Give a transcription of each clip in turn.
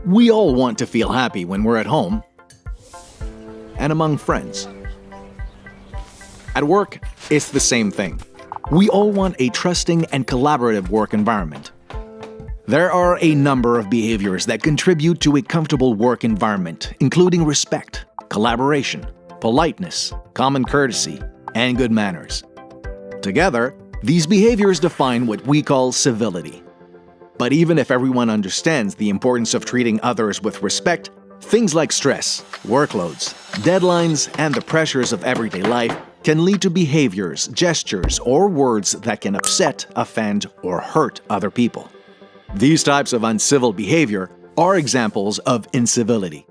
We all want to feel happy when we're at home and among friends. At work, it's the same thing. We all want a trusting and collaborative work environment. There are a number of behaviors that contribute to a comfortable work environment, including respect, collaboration, politeness, common courtesy, and good manners. Together, these behaviors define what we call civility. But even if everyone understands the importance of treating others with respect, things like stress, workloads, deadlines, and the pressures of everyday life can lead to behaviors, gestures, or words that can upset, offend, or hurt other people. These types of uncivil behavior are examples of incivility.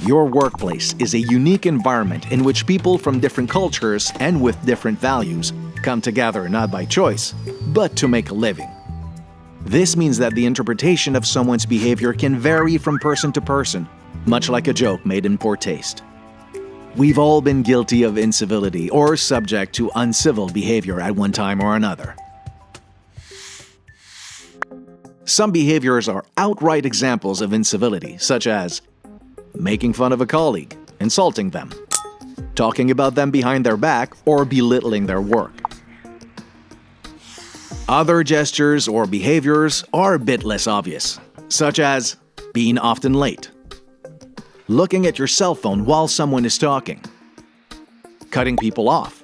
Your workplace is a unique environment in which people from different cultures and with different values come together not by choice, but to make a living. This means that the interpretation of someone's behavior can vary from person to person, much like a joke made in poor taste. We've all been guilty of incivility or subject to uncivil behavior at one time or another. Some behaviors are outright examples of incivility, such as making fun of a colleague, insulting them, talking about them behind their back, or belittling their work. Other gestures or behaviors are a bit less obvious, such as being often late, looking at your cell phone while someone is talking, cutting people off,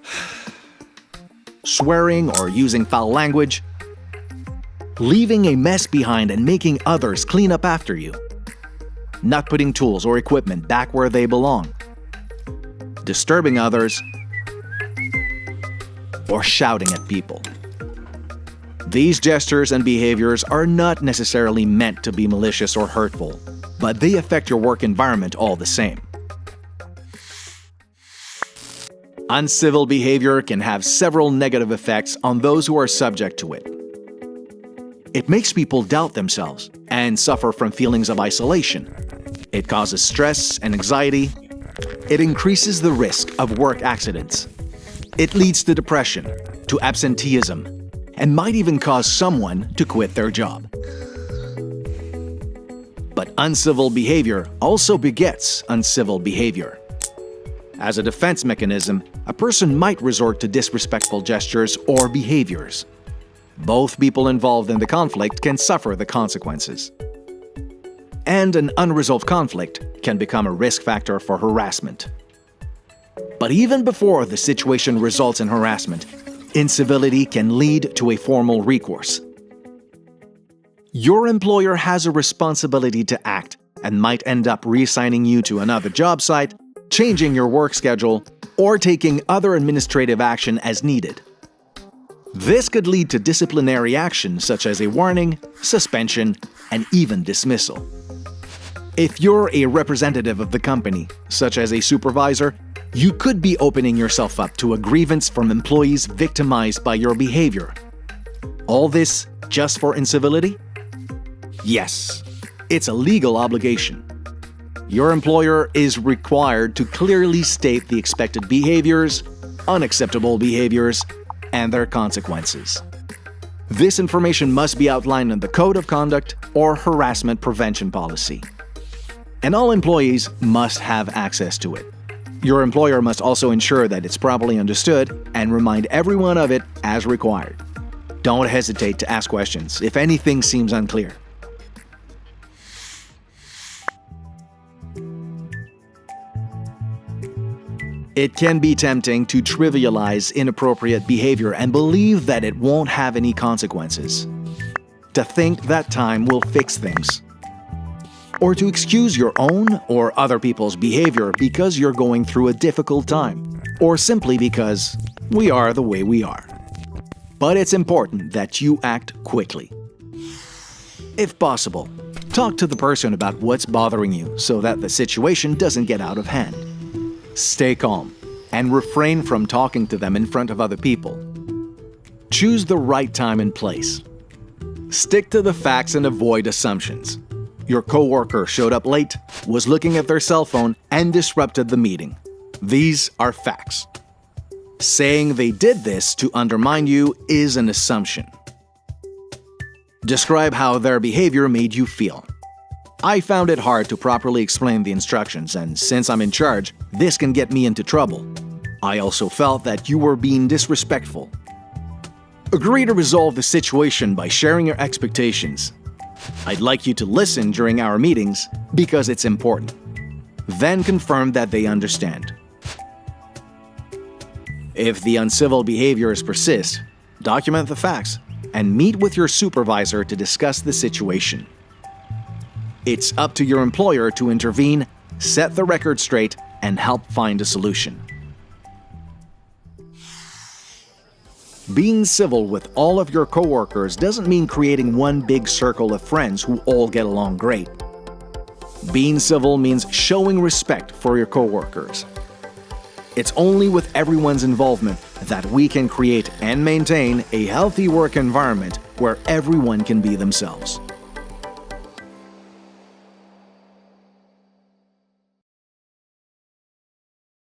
swearing or using foul language, leaving a mess behind and making others clean up after you, not putting tools or equipment back where they belong, disturbing others, or shouting at people. These gestures and behaviors are not necessarily meant to be malicious or hurtful, but they affect your work environment all the same. Uncivil behavior can have several negative effects on those who are subject to it. It makes people doubt themselves and suffer from feelings of isolation. It causes stress and anxiety. It increases the risk of work accidents. It leads to depression, to absenteeism, and might even cause someone to quit their job. But uncivil behavior also begets uncivil behavior. As a defense mechanism, a person might resort to disrespectful gestures or behaviors. Both people involved in the conflict can suffer the consequences. And an unresolved conflict can become a risk factor for harassment. But even before the situation results in harassment, incivility can lead to a formal recourse. Your employer has a responsibility to act and might end up reassigning you to another job site, changing your work schedule, or taking other administrative action as needed. This could lead to disciplinary action such as a warning, suspension, and even dismissal. If you're a representative of the company, such as a supervisor, you could be opening yourself up to a grievance from employees victimized by your behavior. All this just for incivility? Yes, it's a legal obligation. Your employer is required to clearly state the expected behaviors, unacceptable behaviors, and their consequences. This information must be outlined in the Code of Conduct or Harassment Prevention Policy. And all employees must have access to it. Your employer must also ensure that it's properly understood and remind everyone of it as required. Don't hesitate to ask questions if anything seems unclear. It can be tempting to trivialize inappropriate behavior and believe that it won't have any consequences. To think that time will fix things. Or to excuse your own or other people's behavior because you're going through a difficult time, or simply because we are the way we are. But it's important that you act quickly. If possible, talk to the person about what's bothering you so that the situation doesn't get out of hand. Stay calm and refrain from talking to them in front of other people. Choose the right time and place. Stick to the facts and avoid assumptions. Your coworker showed up late, was looking at their cell phone, and disrupted the meeting. These are facts. Saying they did this to undermine you is an assumption. Describe how their behavior made you feel. I found it hard to properly explain the instructions, and since I'm in charge, this can get me into trouble. I also felt that you were being disrespectful. Agree to resolve the situation by sharing your expectations. I'd like you to listen during our meetings because it's important. Then confirm that they understand. If the uncivil behaviors persist, document the facts and meet with your supervisor to discuss the situation. It's up to your employer to intervene, set the record straight, and help find a solution. Being civil with all of your coworkers doesn't mean creating one big circle of friends who all get along great. Being civil means showing respect for your coworkers. It's only with everyone's involvement that we can create and maintain a healthy work environment where everyone can be themselves.